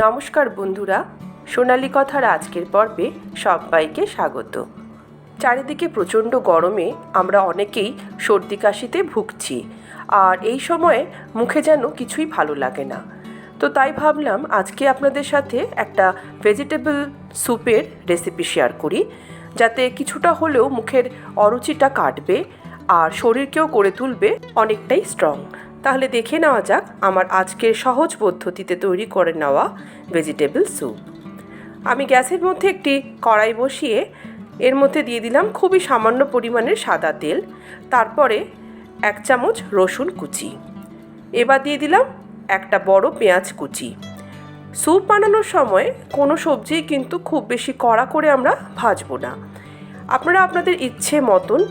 নমস্কার বন্ধুরা, সোনালী কথার আজকের পর্বে সবাইকে স্বাগত। চারিদিকে প্রচণ্ড গরমে আমরা অনেকেই সর্দি কাশিতে ভুগছি, আর এই সময়ে মুখে যেন কিছুই ভালো লাগে না। তো তাই ভাবলাম আজকে আপনাদের সাথে একটা ভেজিটেবল স্যুপের রেসিপি শেয়ার করি, যাতে কিছুটা হলেও মুখের অরুচিটা কাটবে আর শরীরকেও করে তুলবে অনেকটাই স্ট্রং। তাহলে দেখে নেওয়া যাক আমার আজকের সহজ পদ্ধতিতে তৈরি করে নেওয়া ভেজিটেবল স্যুপ। আমি গ্যাসের মধ্যে একটি কড়াই বসিয়ে এর মধ্যে দিয়ে দিলাম খুবই সামান্য পরিমাণের সাদা তেল, তারপরে 1 চামচ রসুন কুচি, এবার দিয়ে দিলাম একটা বড় পেঁয়াজ কুচি। স্যুপ বানানোর সময় কোনো সবজি কিন্তু খুব বেশি কড়া করে আমরা ভাজবো না। আপনারা আপনাদের ইচ্ছে মতন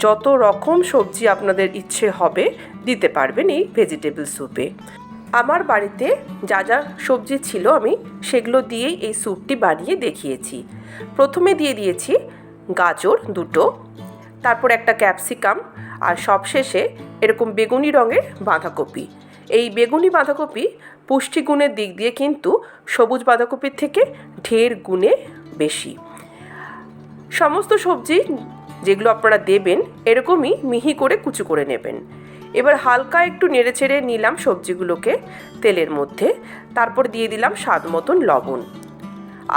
যত রকম সবজি আপনাদের ইচ্ছে হবে দিতে পারবেন এই ভেজিটেবল স্যুপে। আমার বাড়িতে যা যা সবজি ছিল আমি সেগুলো দিয়েই এই স্যুপটি বানিয়ে দেখিয়েছি। প্রথমে দিয়ে দিয়েছি গাজর 2টো, তারপর একটা ক্যাপসিকাম, আর সবশেষে এরকম বেগুনি রঙের বাঁধাকপি। এই বেগুনি বাঁধাকপি পুষ্টিগুণের দিক দিয়ে কিন্তু সবুজ বাঁধাকপির থেকে ঢের গুণে বেশি। সমস্ত সবজি যেগুলো আপনারা দেবেন এরকমই মিহি করে কুচি করে নেবেন। এবার হালকা একটু নেড়েচেড়ে নিলাম সবজিগুলোকে তেলের মধ্যে, তারপর দিয়ে দিলাম স্বাদ মতন লবণ।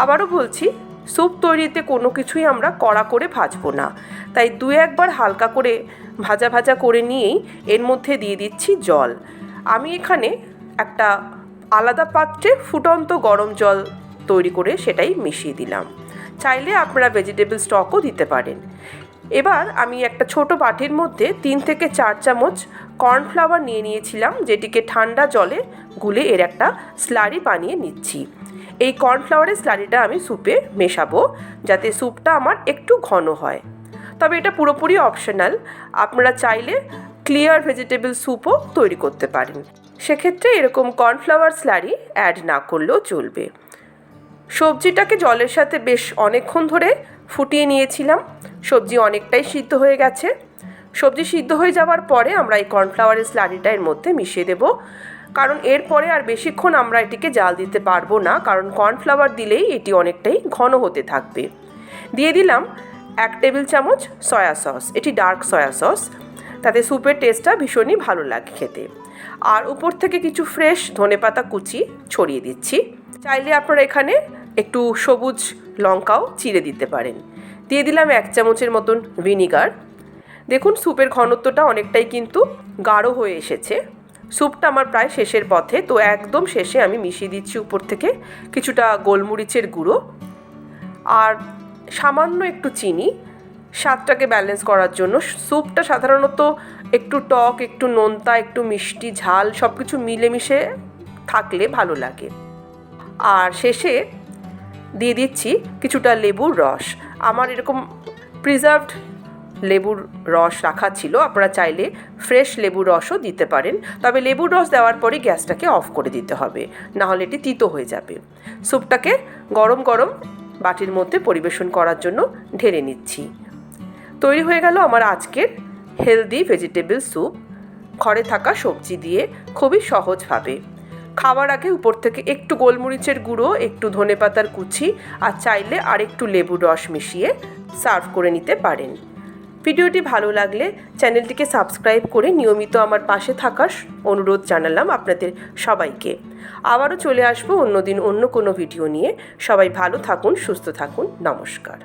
আবারও বলছি, স্যুপ তৈরিতে কোনো কিছুই আমরা কড়া করে ভাজবো না, তাই 2-1 বার হালকা করে ভাজা ভাজা করে নিয়েই এর মধ্যে দিয়ে দিচ্ছি জল। আমি এখানে একটা আলাদা পাত্রে ফুটন্ত গরম জল তৈরি করে সেটাই মিশিয়ে দিলাম। চাইলে আপনারা ভেজিটেবল স্টকও দিতে পারেন। এবার আমি একটা ছোট বাটির মধ্যে 3 থেকে 4 চামচ কর্নফ্লাওয়ার নিয়ে নিয়েছিলাম, যেটিকে ঠান্ডা জলে গুলে এর একটা স্লারি বানিয়ে নিচ্ছি। এই কর্নফ্লাওয়ারের স্লারিটা আমি স্যুপে মেশাবো যাতে স্যুপটা আমার একটু ঘন হয়। তবে এটা পুরোপুরি অপশনাল, আপনারা চাইলে ক্লিয়ার ভেজিটেবল স্যুপও তৈরি করতে পারেন। সেক্ষেত্রে এরকম কর্নফ্লাওয়ার স্লারি অ্যাড না করলেও চলবে। সবজিটাকে জলের সাথে বেশ অনেকক্ষণ ধরে ফুটিয়ে নিয়েছিলাম। সবজি অনেকটাই সিদ্ধ হয়ে গেছে। সবজি সিদ্ধ হয়ে যাওয়ার পরে আমরা এই কর্নফ্লাওয়ারের স্লারিটা এর মধ্যে মিশিয়ে দেব, কারণ এরপরে আর বেশিক্ষণ আমরা এটিকে জাল দিতে পারবো না, কারণ কর্নফ্লাওয়ার দিলেই এটি অনেকটাই ঘন হতে থাকবে। দিয়ে দিলাম 1 টেবিল চামচ সয়া সস, এটি ডার্ক সয়া সস, তাতে স্যুপের টেস্টটা ভীষণই ভালো লাগে খেতে। আর উপর থেকে কিছু ফ্রেশ ধনেপাতা কুচি ছড়িয়ে দিচ্ছি। চাইলে আপনারা এখানে একটু সবুজ লঙ্কাও চিড়ে দিতে পারেন। দিয়ে দিলাম 1 চামচের মতন ভিনিগার। দেখুন স্যুপের ঘনত্বটা অনেকটাই কিন্তু গাঢ় হয়ে এসেছে। স্যুপটা আমার প্রায় শেষের পথে, তো একদম শেষে আমি মিশিয়ে দিচ্ছি উপর থেকে কিছুটা গোলমরিচের গুঁড়ো আর সামান্য একটু চিনি, স্বাদটাকে ব্যালেন্স করার জন্য। স্যুপটা সাধারণত একটু টক, একটু নোনতা, একটু মিষ্টি, ঝাল সব কিছু মিলেমিশে থাকলে ভালো লাগে। আর শেষে দিয়ে দিচ্ছি কিছুটা লেবুর রস। আমার এরকম প্রিজার্ভড লেবুর রস রাখা ছিল, আপনারা চাইলে ফ্রেশ লেবুর রসও দিতে পারেন। তবে লেবুর রস দেওয়ার পরে গ্যাসটাকে অফ করে দিতে হবে, নাহলে এটি তিতো হয়ে যাবে। স্যুপটাকে গরম গরম বাটির মধ্যে পরিবেশন করার জন্য ঢেলে নিচ্ছি। তৈরি হয়ে গেল আমার আজকের হেলদি ভেজিটেবল স্যুপ, ঘরে থাকা সবজি দিয়ে খুবই সহজভাবে। খাওয়ার আগে উপর থেকে একটু গোলমরিচের গুঁড়ো, একটু ধনেপাতার কুচি আর চাইলে আর একটু লেবুর রস মিশিয়ে সার্ভ করে নিতে পারেন। ভিডিওটি ভালো লাগলে চ্যানেলটিকে সাবস্ক্রাইব করে নিয়মিত আমার পাশে থাকার অনুরোধ জানালাম আপনাদের সবাইকে। আবারও চলে আসবো অন্যদিন অন্য কোনো ভিডিও নিয়ে। সবাই ভালো থাকুন, সুস্থ থাকুন। নমস্কার।